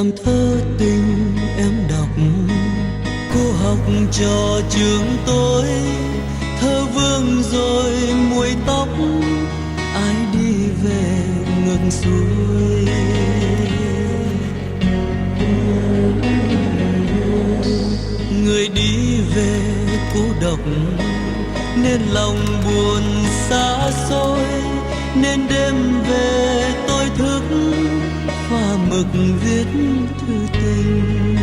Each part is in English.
Làm thơ tình em đọc, cô học trò trường tôi, thơ vương rồi muối tóc, ai đi về ngược xuôi. Người đi về cô độc, nên lòng buồn xa xôi, nên đêm về tôi thức pha mực viết thư tình.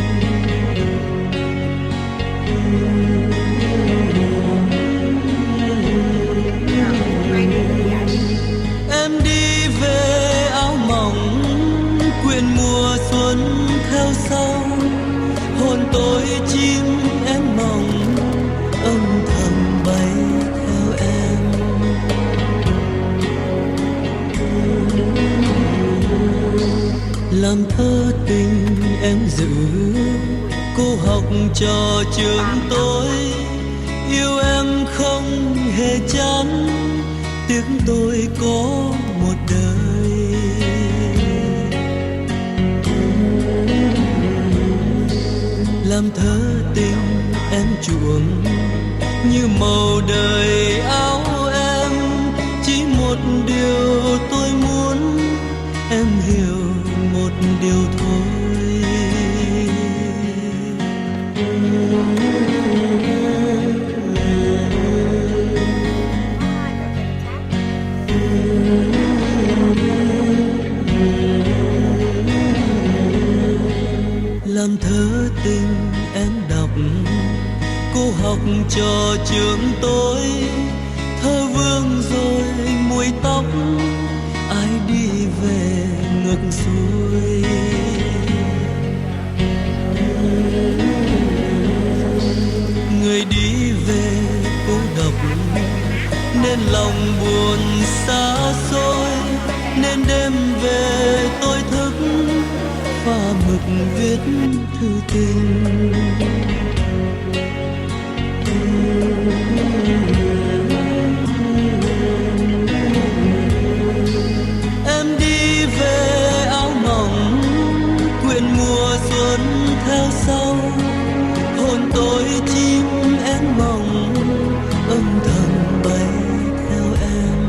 Em đi về áo mỏng, quyện mùa xuân theo sau, hồn tôi chim em mong âm thầm bay theo em. Làm thơ tình em giữ, cô học trò trường tôi, yêu em không hề chán, tiếc tôi có một đời. Làm thơ tình em chuộng, như màu đời áo em, chỉ một điều tôi muốn em hiểu một điều thôi. Làm thơ tình em đọc, cô học trò trường tôi, thơ vương rồi muối tóc, ai đi về ngược xuôi. Người đi về cô độc, nên lòng buồn xa xôi, nên đêm về tôi thức pha mực viết thư tình. Em đi về áo mỏng, quyện mùa xuân theo sau, hồn tôi chim em mong âm thầm bay theo em.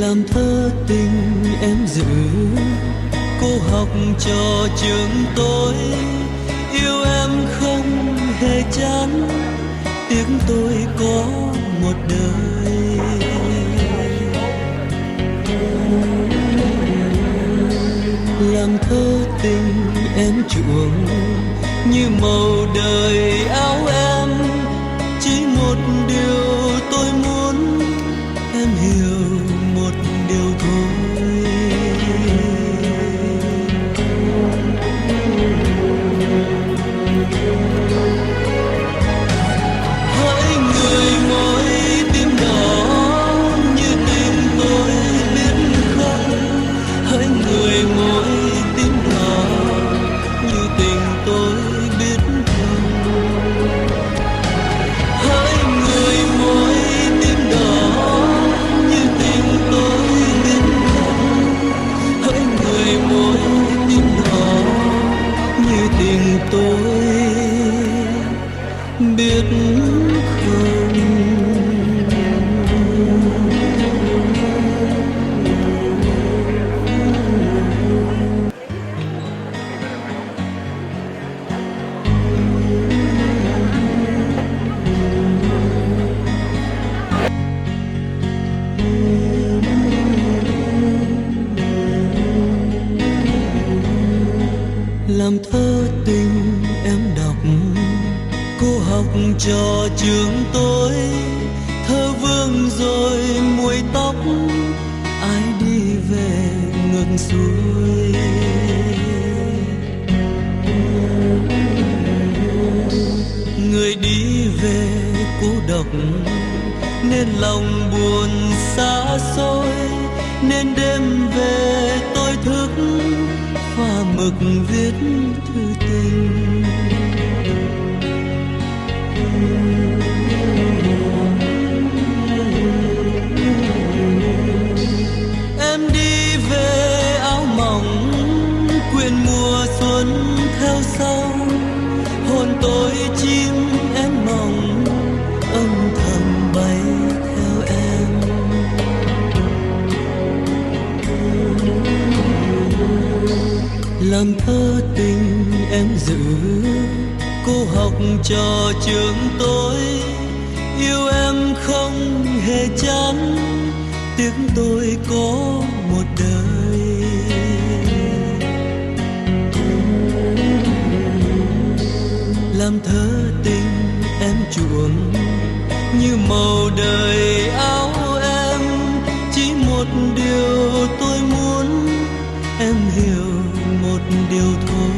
Làm thơ tình em giữ, cô học trò trường tôi, yêu em không hề chán, tiếc tôi có một đời. Làm thơ tình em chuộng, như màu đời áo em, chỉ một điều tôi muốn em hiểu một điều thôi. Hỡi người môi tim đỏ, như tình tôi biết không? Hỡi người môi tim đỏ, như tình tôi biết không? Hỡi người môi tim đỏ, như tình tôi biết không? Hỡi người môi tim đỏ, như tình tôi biết không? Làm thơ tình em đọc, cô học trò trường tôi, thơ vương rồi muối tóc, ai đi về ngược xuôi. Người đi về cô độc, nên lòng buồn xa xôi, nên đêm về tôi thức pha mực viết thư tình. âm thầm bay theo em. Làm thơ tình em giữ, cô học trò trường tôi, yêu em không hề chán, tiếc tôi có một đời. Làm thơ tình em chuộng như màu đời áo em, chỉ một điều tôi muốn em hiểu một điều thôi.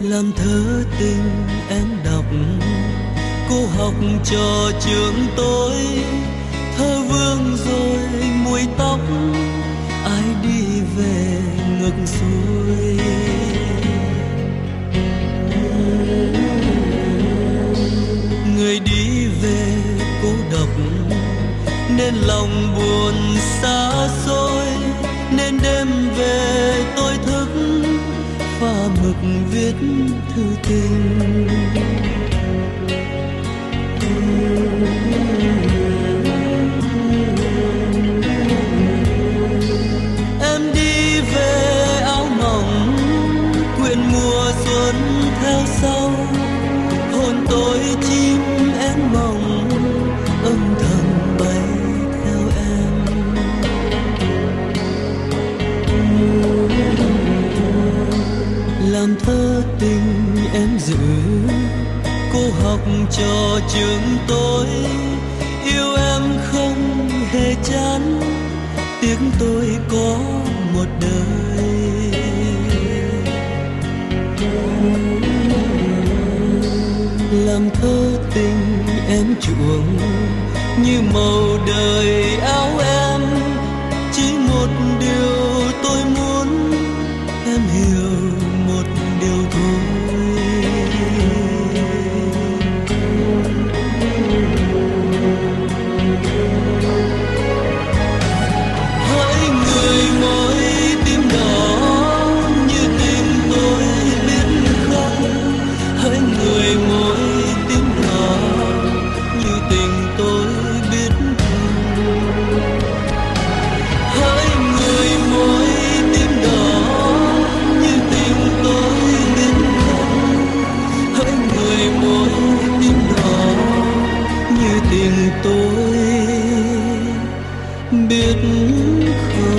Làm thơ tình em đọc, cô học trò trường tôi, thơ vương rồi mùi tóc, ai đi về ngược xuôi. Người đi về cô độc, nên lòng buồn xa xôi, nên đêm về tôi thức pha mực viết thư tình. Em đi về áo mỏng, quyện mùa xuân theo sau, hồn tôi chim én mộng, âm thầm bay theo em. Làm thơ tình em giữ, cô học trò trường tôi, yêu em không hề chán, tiếc tôi có một đời. Làm thơ tình em chuộng như màu đời áo em, chỉ một điều tôi muốn em hiểu một điều thôi. Hỡi người môi tim đỏ như tình tôi biết không, hỡi người môi tim đỏ như tình tôi biết không. Hỡi người môi tim đỏ như tình tôi biết không, hỡi người môi tim đỏ như tình tôi biết không.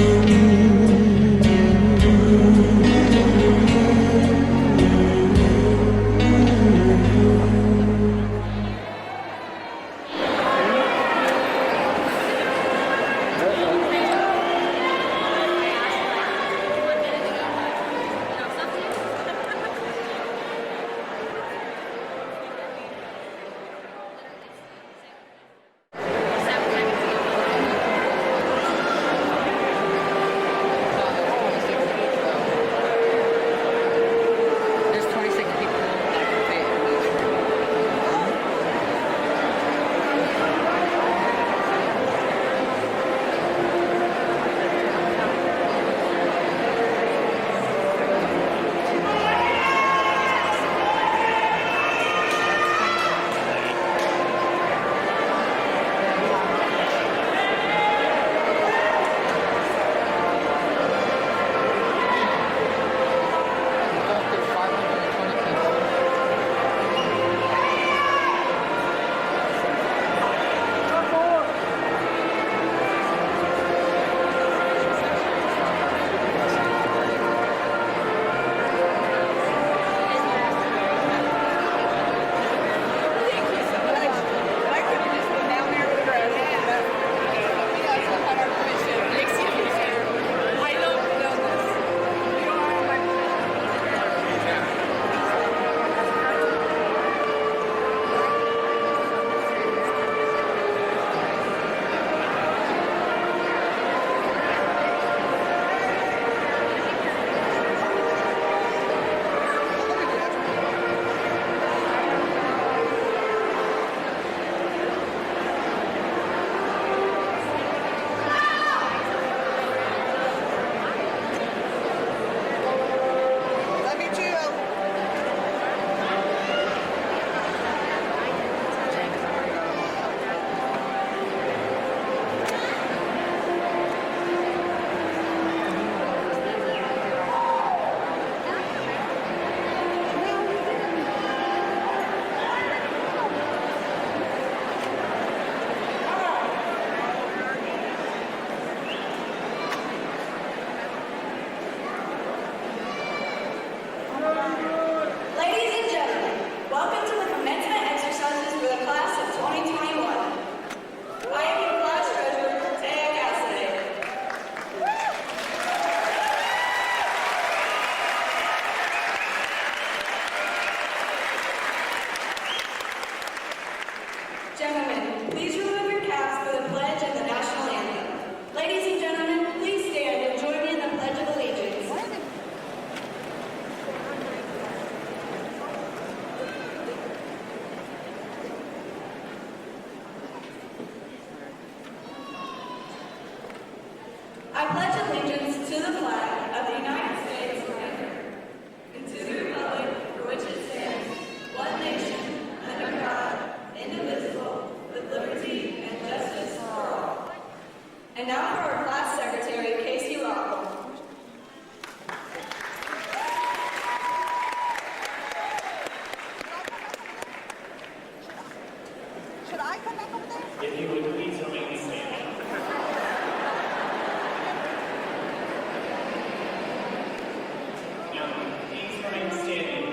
now for our class secretary, Casey Locke. Should I come back over there? If you would please remain standing. Now, please remain standing.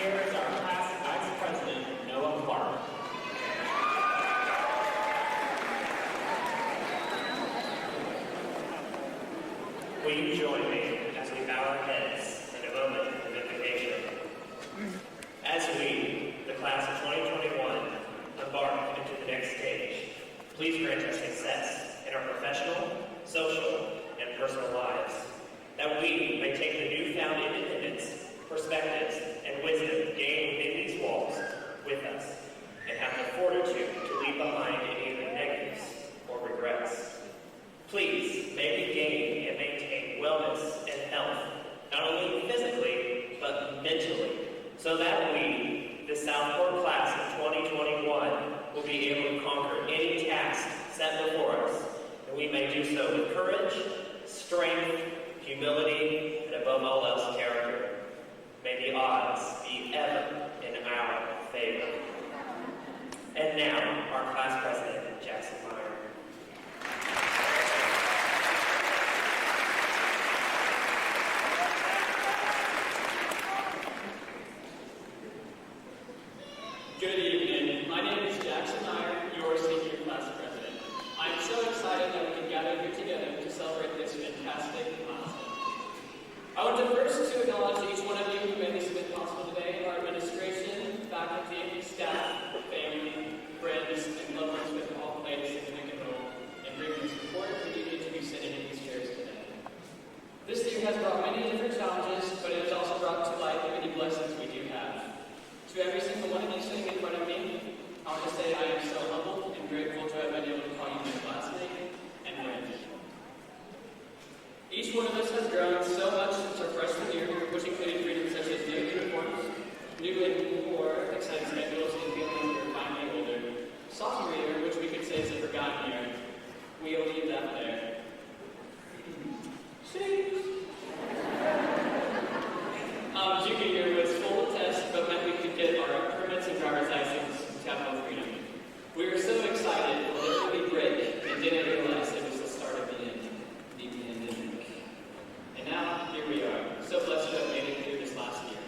Here is our class vice president, Noah Clark. Will you join me as we bow our heads in a moment of invocation? As we, the class of 2021, embark into the next stage, please grant us success in our professional, social, and personal lives, that we may take the newfound independence, perspectives, and wisdom gained within these walls with us, and have the fortitude to leave behind any of the negatives or regrets. Please may we gain and maintain wellness and health, not only physically, but mentally, so that we, the Southport class of 2021, will be able to conquer any task set before us, and we may do so with courage, strength, humility, and above all else, character. May the odds be ever in our favor. And now, our class president, Jackson Meyer. Good evening. My name is Jackson Meyer, your senior class president. I'm so excited that we can gather here together to celebrate this fantastic milestone. I want to first to acknowledge each one of you who made this event possible today, our administration, faculty, staff, family, friends, and loved ones who have all played a significant role in bringing the support we needed to be sitting in these chairs today. This year has brought many different challenges, but it has also brought to light the many blessings we do have. To every single one of you sitting in front of me, I want to say I am so humbled and grateful to have been able to call you my classmate and friend. Each one of us has grown so much since our freshman year, which included freedoms such as new uniforms, new and more exciting schedules, and feelings we were finally older. Sophomore year, which we could say is a forgotten year, we'll leave that there. Junior year was full of tests, but meant we could get our permits and driver's license to have more freedom. We were so excited, we'll literally break, and didn't realize it was the start of the end, the pandemic. And now, here we are, so blessed to have made it through this last year.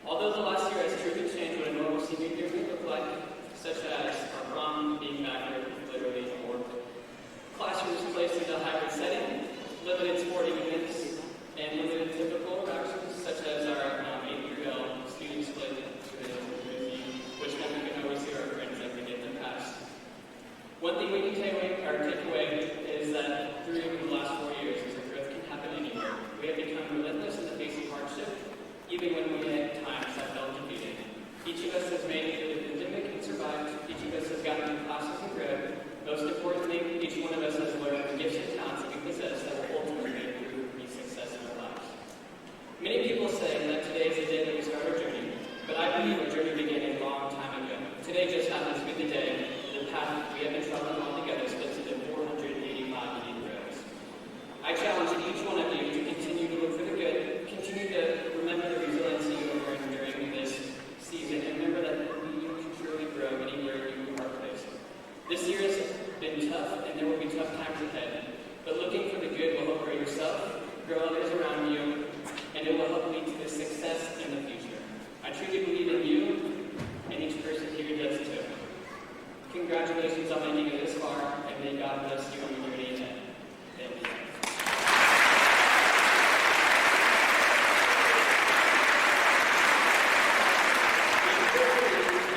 Although the last year has truly changed what a normal senior year would look like, such as our prom being back here literally a grow others around you, and it will help lead to the success in the future. I truly believe in you, and each person here does too. Congratulations on making it this far, and may God bless you on your journey ahead. Thank you.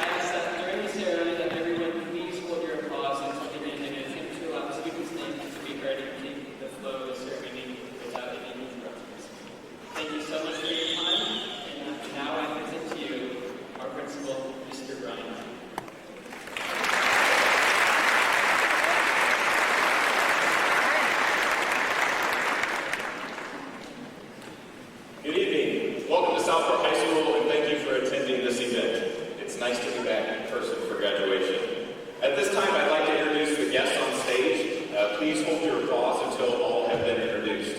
I ask that during the ceremony that everyone please hold your applause until the end and attempt to allow students' names to be heard and keep the flow of the ceremony without any interruptions. Thank you so much for your time, and now I present to you our principal, Mr. Brian. Good evening. Welcome to Southport High School, and thank you for attending this event. It's nice to be back in person for graduation. At this time, I'd like to introduce the guests on stage. Please hold your applause until all have been introduced.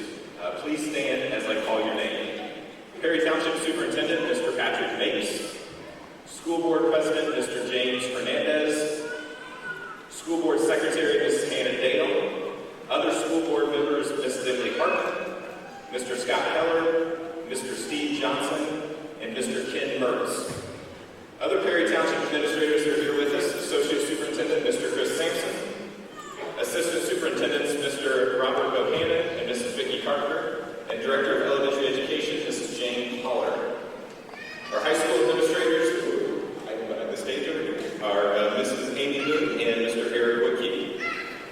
Please stand as I call your name. Perry Township Superintendent, Mr. Patrick Mapes. School Board President, Mr. James Hernandez. School Board Secretary, Mrs. Hannah Dale. Other school board members, Mrs. Emily Hartman, Mr. Scott Heller, Mr. Steve Johnson, and Mr. Ken Mertz. Other Perry Township administrators are here with us: Associate Superintendent, Mr. Chris Sampson, Assistant Superintendents, Mr. Robert Bohannon and Mrs. Vicki Carpenter, and Director of Elementary Education, Mrs. Jane Holler. Our high school administrators, who I can behind the stage over here, are Mrs. Amy Moon and Mr. Eric Woodkey.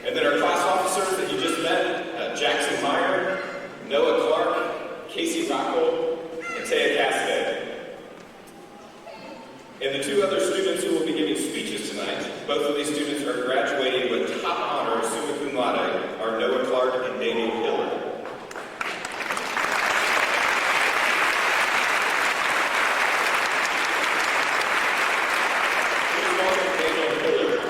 And then our class officers that you just met, Jackson Meyer, Noah Clark, Casey Rockwell, and Taya Cascade. And the two other students who will be giving speeches tonight, both of these students are graduating with top honors, summa cum laude, are Noah Clark and Daniel Hillard. Please welcome Daniel Hillard.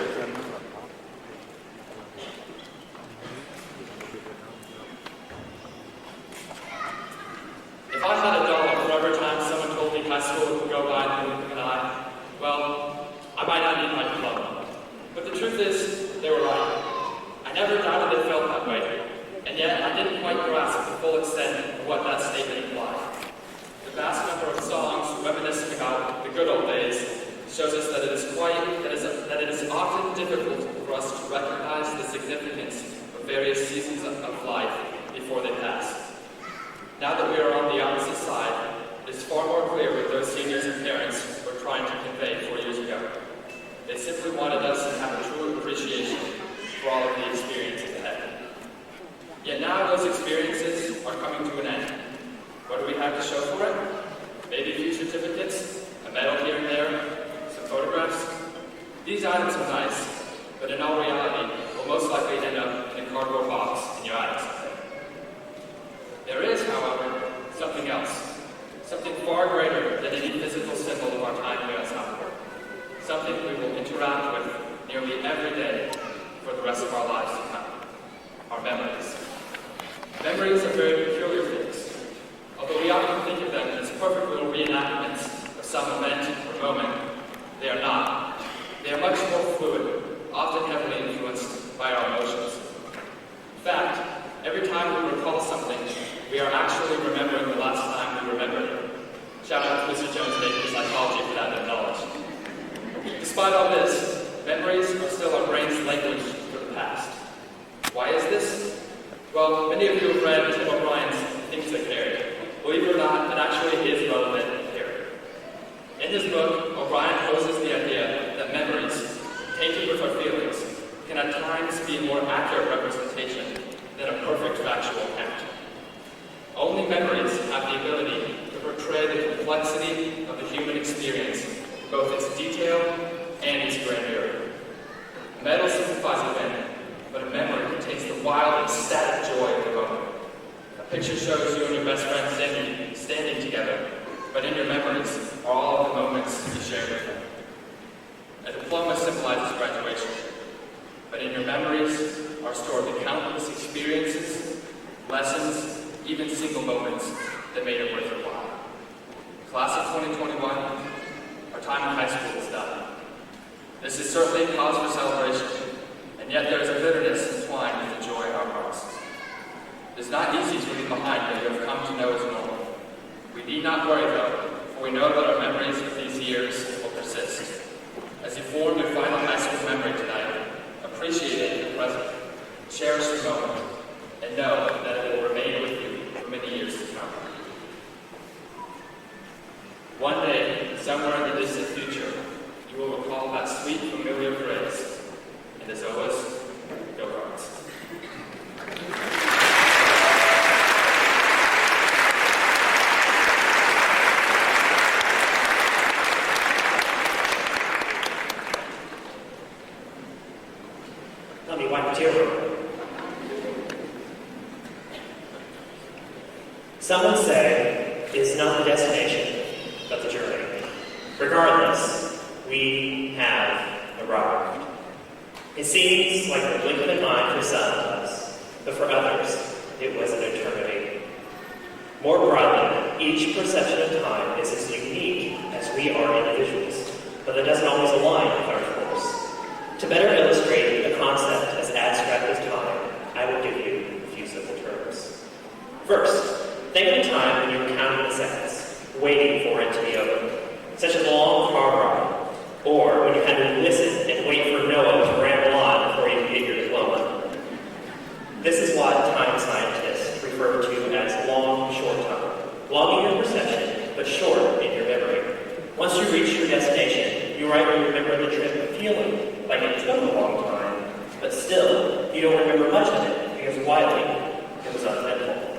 If I had $1 for every time someone told me high school would go by in the blink of an eye, well, I might not need my diploma. But the truth is, they were right. I never doubted they felt that way, and yet I didn't quite grasp the full extent of what that statement implied. The vast number of songs reminiscing about the good old days shows us that it is often difficult for us to recognize the significance of various seasons of life before they pass. Now that we are on the opposite side, it is far more clear what those seniors and parents were trying to convey 4 years ago. They simply wanted us to have a true appreciation for all of the experiences ahead. Yet now those experiences are coming to an end. What do we have to show for it? Maybe a few certificates, a medal here and there, some photographs. These items are nice, but in all reality, will most likely end up in a cardboard box in your attic someday. There is, however, something else, something far greater than any physical symbol of our time here at Southport, something we will interact with nearly every day for the rest of our lives to come, our memories. Memories are very peculiar things. Although we often think of them as perfect little reenactments of some event or moment, they are not. They are much more fluid, often heavily influenced by our emotions. In fact, every time we recall something, we are actually remembering the last time we remembered it. Shout out to Mr. Jones Baker Psychology for that knowledge. Despite all this, memories are still our brain's language for the past. Why is this? Well, many of you have read Tim O'Brien's Things That Carry. Believe it or not, it actually is relevant here. In his book, O'Brien poses the idea that memories, tainted with our feelings, can at times be a more accurate representation than a perfect factual account. Only memories have the ability to portray the complexity of the human experience, both its detail and its grandeur. A medal signifies a win, but a memory contains the wild, ecstatic joy of the moment. A picture shows you and your best friend standing together, but in your memories are all of the moments you shared with them. A diploma symbolizes graduation, but in your memories are stored the countless experiences, lessons, even single moments that made it worth your while. Class of 2021, our time in high school is done. This is certainly a cause for celebration, and yet there is a bitterness entwined with the joy in our hearts. It is not easy to leave behind what you know that it will remain with you for many years to come. One day, somewhere in the distant future, you will recall that sweet, familiar phrase, and as always, go Cards. Let me wipe a tear from it. Some would say it's not the destination, but the journey. Regardless, we have arrived. It seems like the blink of an eye for some of us, but for others, it was an eternity. More broadly, each perception of time is as unique as we are individuals, but that doesn't always align with our course. To better illustrate the concept as abstract as time, I will give you a few simple terms. First, think of a time when you were counting the seconds, waiting for it to be over, such as a long car ride, or when you had to listen and wait for Noah to ramble on before you could get your diploma. This is what time scientists refer to as long, short time. Long in your perception, but short in your memory. Once you reach your destination, you rightly remember the trip feeling like it took a long time, but still, you don't remember much of it because widely, it was uneventful.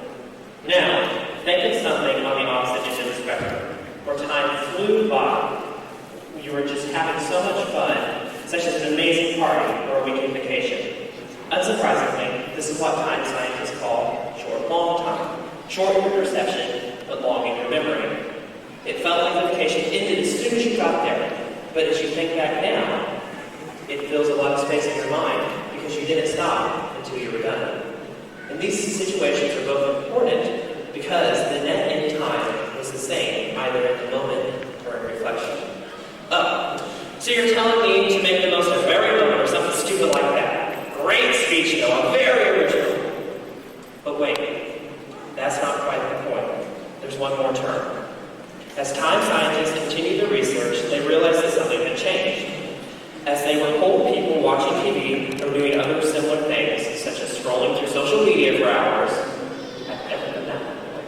Now, think of something on the opposite end of the spectrum, where time flew by. You were just having so much fun, such as an amazing party or a weekend vacation. Unsurprisingly, this is what time scientists call short-long time. Short in your perception, but long in your memory. It felt like the vacation ended as soon as you got there, but as you think back now, it fills a lot of space in your mind because you didn't stop until you were done. And these situations are both important because the net in time is the same either in the moment or in reflection. Oh, so you're telling me to make the most of every moment or something stupid like that? Great speech, Noah, very original. But wait, that's not quite the point. There's one more term. As time scientists continued the research, they realized that something had changed. As they were polled people watching TV or doing other similar things, such as scrolling through social media for hours, I've never done that before,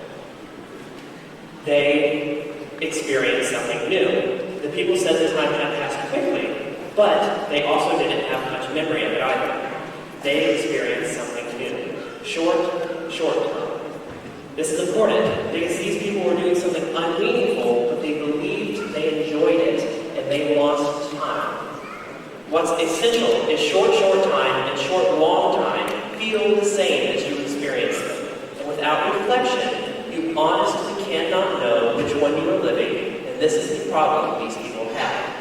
they experienced something new. The people said the time had passed quickly, but they also didn't have much memory of it either. They experienced something new. Short time. This is important because these people were doing something unmeaningful, but they believed they enjoyed it and they lost time. What's essential is short time and short long time feel the same as you experience them. And without reflection, you honestly cannot know which one you are living, and this is the problem these people have.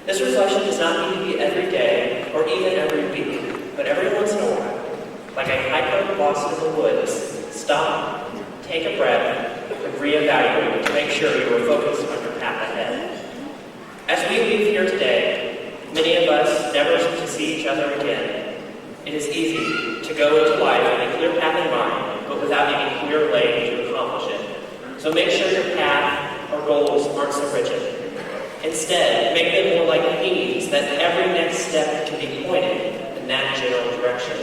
This reflection does not need to be every day or even every week, but every once in a while. Like a hiker lost in the woods, stop, take a breath, and reevaluate to make sure you are focused on your path ahead. As we leave here today, many of us never to see each other again. It is easy to go into life with a clear path in mind, but without any clear lane to accomplish it. So make sure your path or goals aren't so rigid. Instead, make them more like themes that every next step can be pointed in that general direction.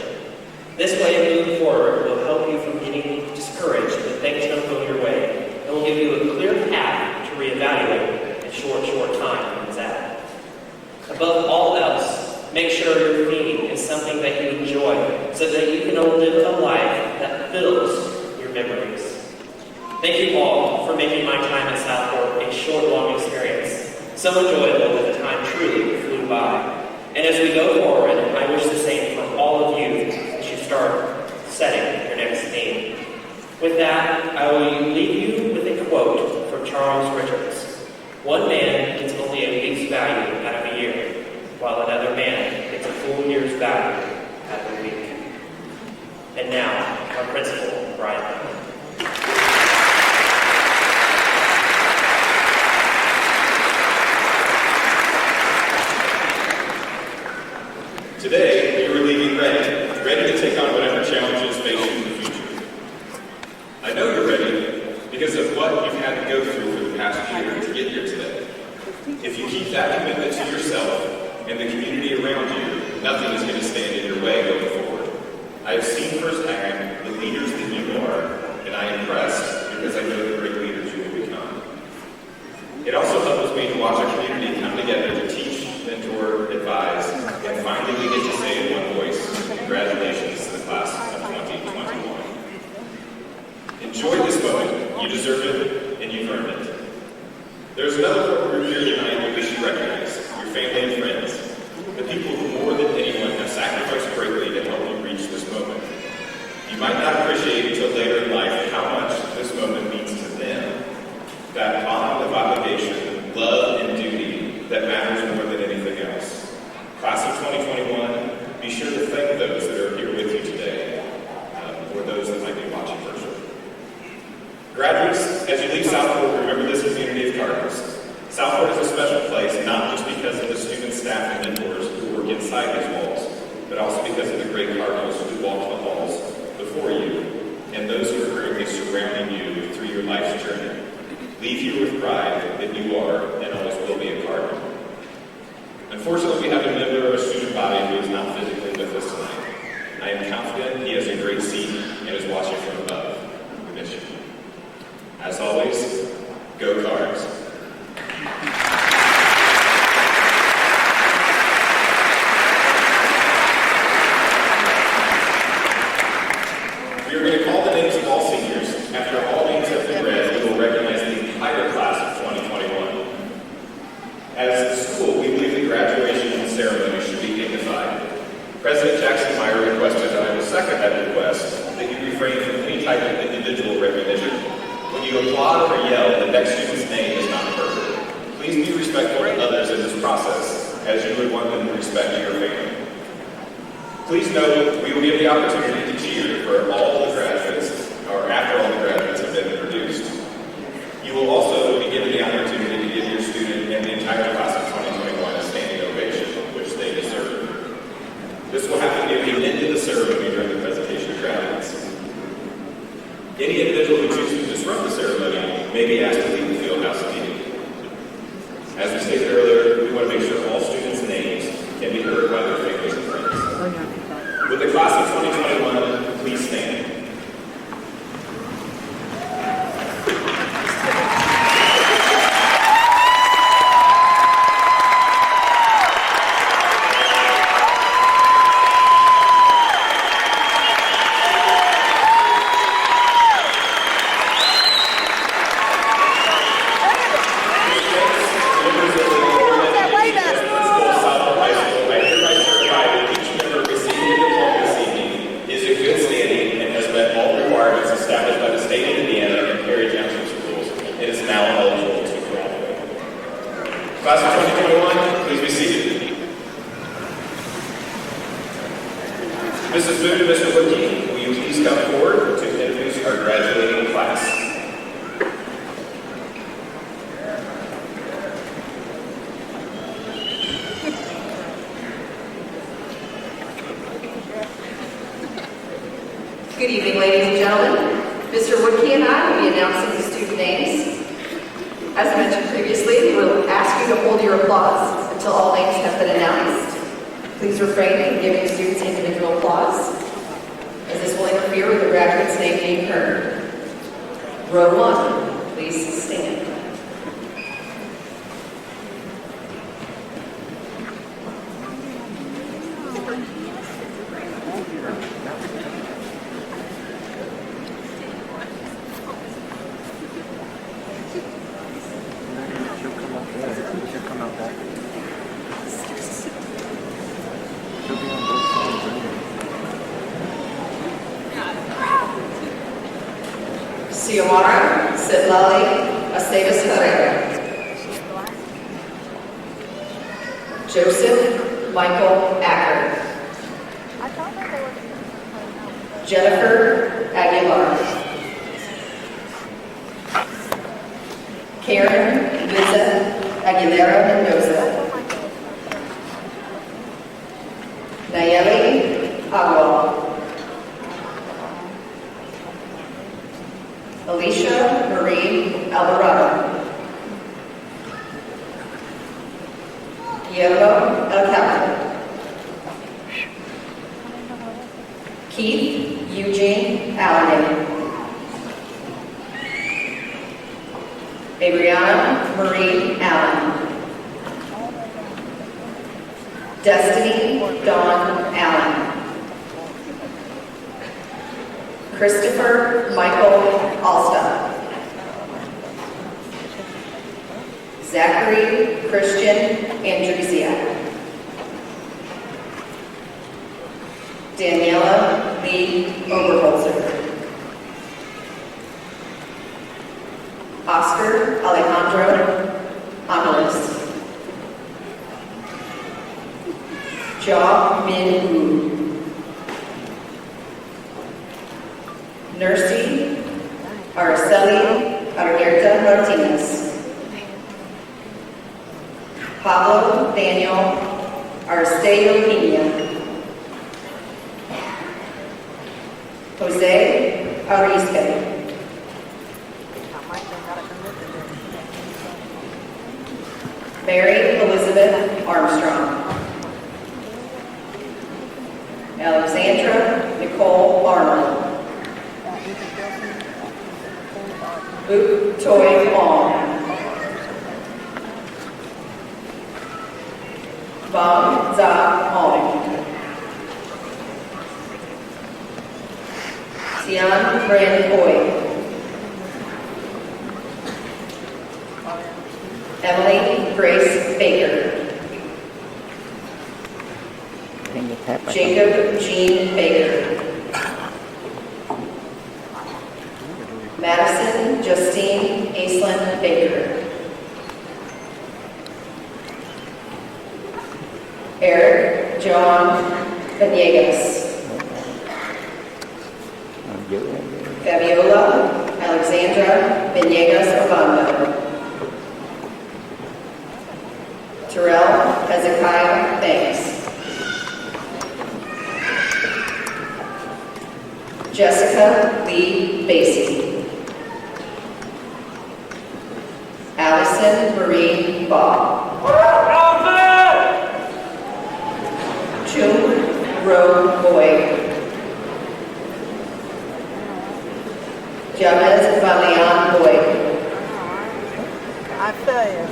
This way of moving forward will help you from getting discouraged when things don't go your way, and will give you a clear path to reevaluate in short time when it's at. Above all else, make sure your theme is something that you enjoy, so that you can live a life that fills your memories. Thank you all for making my time at Southport a short, long experience, so enjoyable that the time truly flew by. And as we go forward, I wish the same for all of you as you start setting your next theme. With that, I will leave you with a quote from Charles Richards. One man gets only a week's value out of a year, while another man gets a full year's value out of a week. And now, our principal, Brian. Today, you are leaving ready to take on whatever challenges face you in the future. I know you're ready because of what you've had to go through for the past year to get here today. If you keep that commitment to yourself and the community around you, nothing is going to stand in your way going forward. I have seen firsthand the leaders community of Cardinals. Southport is a special place, not just because of the students, staff, and mentors who work inside these walls, but also because of the great Cardinals who walked the halls before you, and those who are currently surrounding you through your life's journey. Leave here with pride that you are and always will be a Cardinal. Unfortunately, we have a member of a student body who is not physically with us tonight. I am confident he has a great seat and is watching from above. We miss you. As always, go Cards. We are going to call the names of all seniors. After all names have been read, we will recognize the entire class of 2021. As a school, we believe the graduation ceremony should be dignified. President Jackson Meyer requested, and I will second that request, that you refrain from any type of individual recognition. When you applaud or yell, the next student's name is not appropriate. Please be respectful to others in this process, as you would want them to respect your family. Please note, we will give the opportunity to cheer for all the graduates, or after all the graduates have been introduced. You will also be given the opportunity to give your student and the entire class of 2021 a standing ovation, which they deserve. This will happen near the end of the ceremony during the presentation of graduates. Any individual who chooses to disrupt the ceremony may be asked to leave the field house immediately. As we stated earlier, we want to make sure all students' names can be heard by their families and friends. With the class of 2021, please stand. Southport High School, I hereby certify that each member receiving a diploma this evening is in good standing and has met all requirements established by the state of Indiana and Perry Township schools and is now eligible to graduate. Class of 2021, please be seated. Mrs. Boone and Mr. Woodkey, will you please come forward to introduce our graduating class? Good evening, ladies and gentlemen. Mr. Woodkey and I will be announcing the student names. As I mentioned previously, we will ask you to hold your applause until all names have been announced. Please refrain from giving students individual applause, as this will interfere with the graduate's name being heard. Row 1, please stand. Xiomara Sitlali Aceves Herrera. Joseph Michael Acker. Jennifer Aguilar. Karen Liza Aguilera Mendoza. Nayeli Agua. Alicia Marie Alvarado. Guillermo Alcalde. Keith Eugene Allen. Adriana Marie Allen. Destiny Dawn Allen. Christopher Michael Alston. Zachary Christian Andresia. Daniela Lee Oberholzer. Oscar Alejandro Ángeles. Ja Min Wu. Nursey Araceli Arguerta Martinez. Pablo Daniel Arceo Pena. Jose Arispe. Mary Elizabeth Armstrong. Alexandra Nicole Arnold. Luke Toy Long. Bong Za Hong. Tian Brand Boyd. Emily Grace Baker. Jacob Jean Baker. Madison Justine Aislinn Baker. Eric John Venegas. Fabiola Alexandra Venegas Obando. Terrell Hezekiah Banks. Jessica Lee Basie. Allison Marie Baugh. June Roe Boyd. Javed Valian Boyd. I feel you.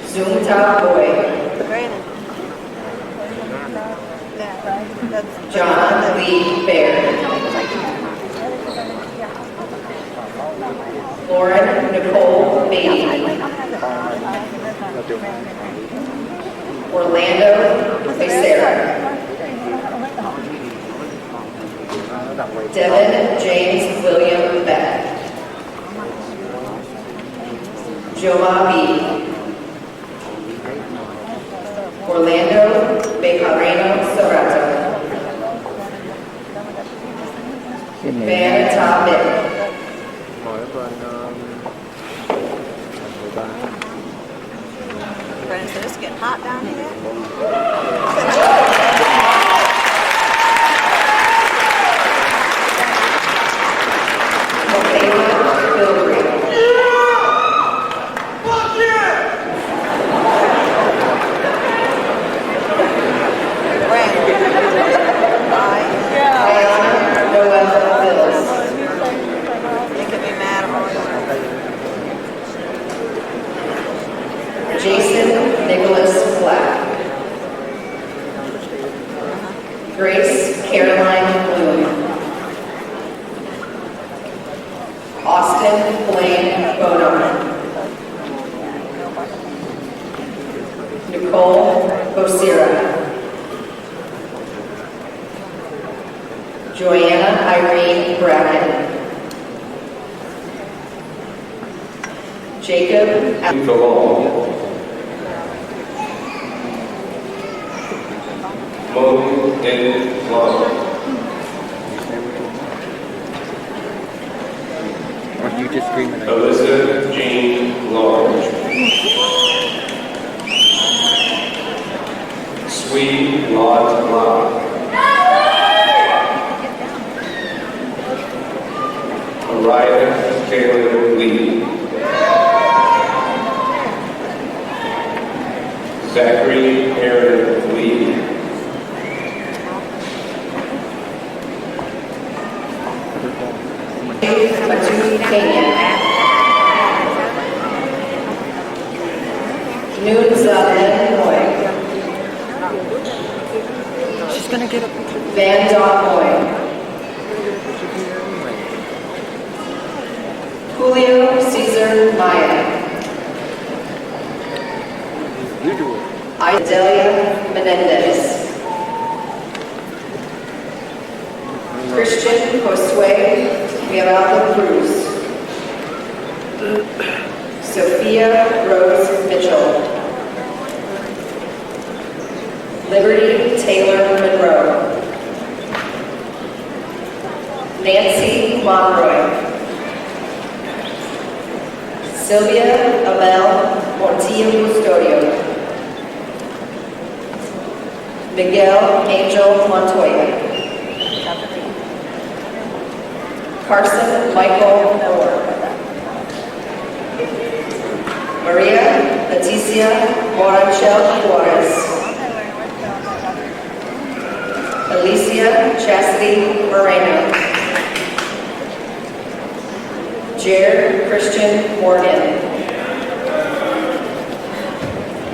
Zumta Boyd. Granted. Yeah, right. That's John Lee Baird. Lauren Nicole Beatty. Orlando Becerra. Devin James William Beck. Joma B. Orlando Bejarano Sorato. Vanita Mick. Friends, it's getting hot down here. Michaela Bilbrey. Ayana Noel Bills. You can be mad about it. Jason Nicholas Black. Grace Caroline Bloom. Austin Blaine Bonham. Nicole Bosira. Joanna Irene Bracken. Jacob Mo N. Long. Or you just discriminate? Alyssa Jean Long. Sweet Lot Locke. Mariah Taylor Lee. Zachary Aaron Lee. Matu Kenya. Nunza Moy. She's gonna get a picture. Van Dot Moy. Julio Cesar Maya. Idalia Menendez. Christian Josue Miraldo Cruz. Sophia Rose Mitchell. Liberty Taylor Monroe. Nancy Monroy. Sylvia Abel Ortiz. Garcia Custodio. Miguel Angel Montoya. Carson Michael Moore. Maria Leticia Moranchel Juarez. Alicia Chastity Moreno. Jared Christian Morgan.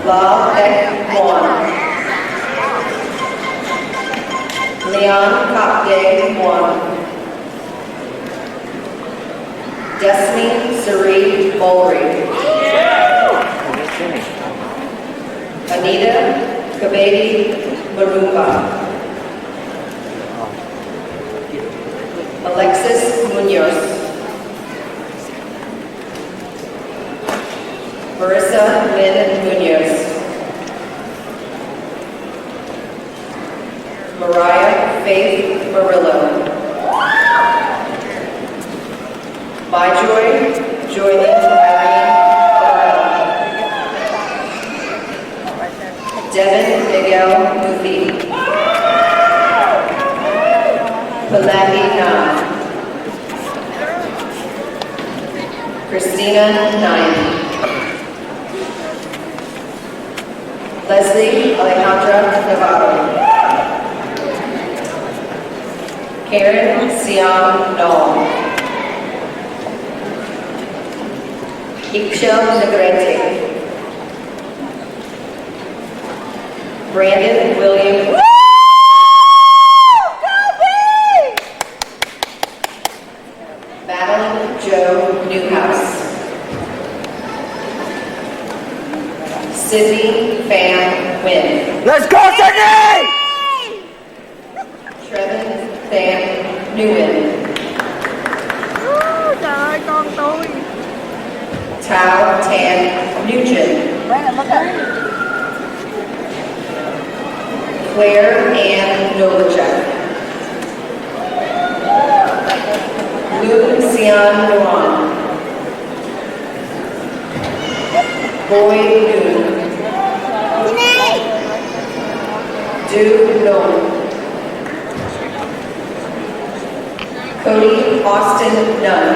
La Ek Juan. Leon Kapye Juan. Destiny Sari Mulry. Anita Kabedi Marumba. Alexis Munoz. Marissa Lynn Munoz. Mariah Faith Murillo. Myjoy Joylyn Irene Burrell. Devin Miguel Muthi. Palati Na. Christina Nine. Leslie Alejandra Navarro. Karen Siam Nol. Ikshel Negrete. Brandon William. Madeline Joe Newhouse. Sydney Fan Wynn. Let's go, Sydney! Trevin Fan Nguyen. Trời ơi, con tôi. Tao Tan Nugent. Claire Ann Novacek. Lu Xian Yuan. Boy Noon. Du Nong. Cody Austin Nunn.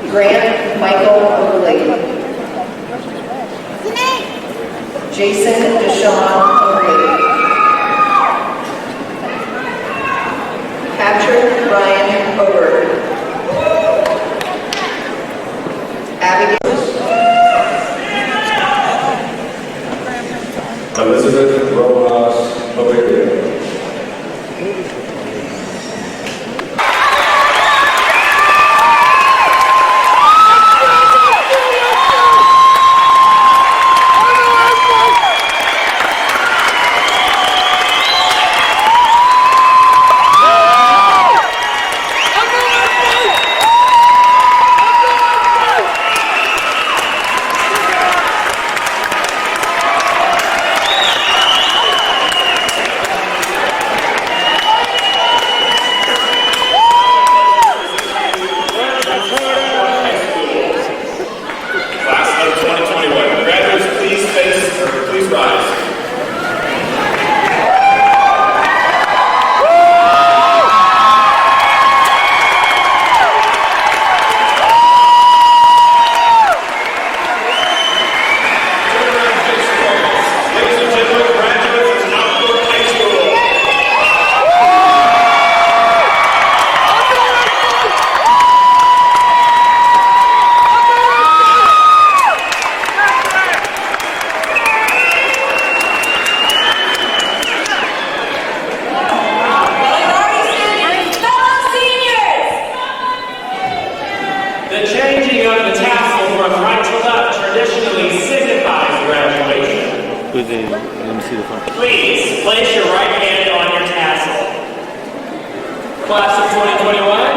Grant Michael Oakley. Jason Deshawn Oakley. Patrick Ryan Hobart. Abigail. Elizabeth Rojas Obedia. Let me see the front. Please place your right hand on your tassel. Class of 2021.